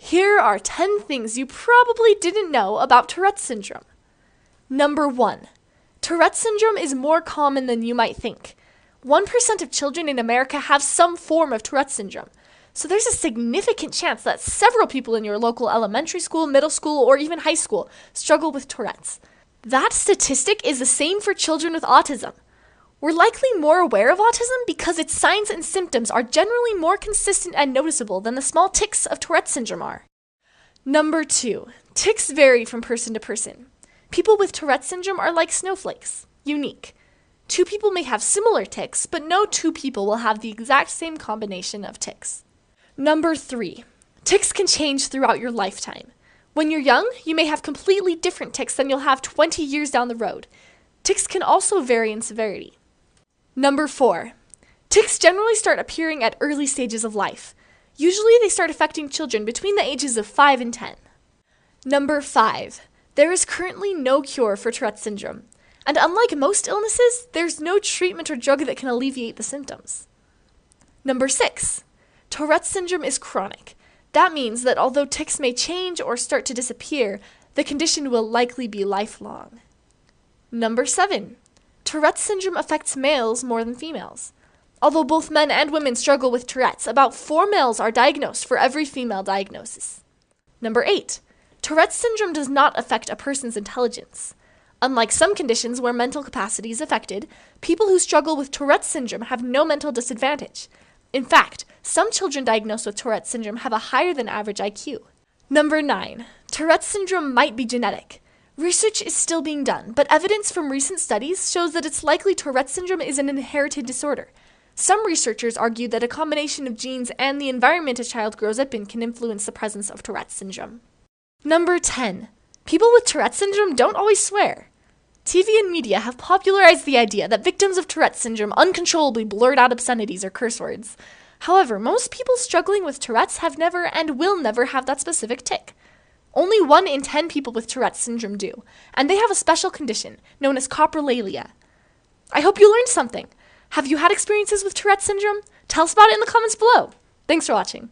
Here are 10 things you probably didn't know about Tourette syndrome. Number 1. Tourette syndrome is more common than you might think. 1% of children in America have some form of Tourette syndrome. So there's a significant chance that several people in your local elementary school, middle school, or even high school struggle with Tourette's. That statistic is the same for children with autism. We're likely more aware of autism because its signs and symptoms are generally more consistent and noticeable than the small tics of Tourette syndrome are. Number 2. Tics vary from person to person. People with Tourette syndrome are like snowflakes, unique. 2 people may have similar tics, but no 2 people will have the exact same combination of tics. Number 3. Tics can change throughout your lifetime. When you're young, you may have completely different tics than you'll have 20 years down the road. Tics can also vary in severity. Number 4. Tics generally start appearing at early stages of life. Usually they start affecting children between the ages of 5 and 10. Number 5. There is currently no cure for Tourette syndrome. And unlike most illnesses, there's no treatment or drug that can alleviate the symptoms. Number 6. Tourette syndrome is chronic. That means that although tics may change or start to disappear, the condition will likely be lifelong. Number 7. Tourette syndrome affects males more than females. Although both men and women struggle with Tourette's, about 4 males are diagnosed for every female diagnosis. Number 8. Tourette syndrome does not affect a person's intelligence. Unlike some conditions where mental capacity is affected, people who struggle with Tourette syndrome have no mental disadvantage. In fact, some children diagnosed with Tourette syndrome have a higher than average IQ. Number 9. Tourette syndrome might be genetic. Research is still being done, but evidence from recent studies shows that it's likely Tourette syndrome is an inherited disorder. Some researchers argue that a combination of genes and the environment a child grows up in can influence the presence of Tourette syndrome. Number 10. People with Tourette syndrome don't always swear. TV and media have popularized the idea that victims of Tourette syndrome uncontrollably blurt out obscenities or curse words. However, most people struggling with Tourette's have never and will never have that specific tic. Only 1 in 10 people with Tourette syndrome do, and they have a special condition known as coprolalia. I hope you learned something. Have you had experiences with Tourette syndrome? Tell us about it in the comments below. Thanks for watching.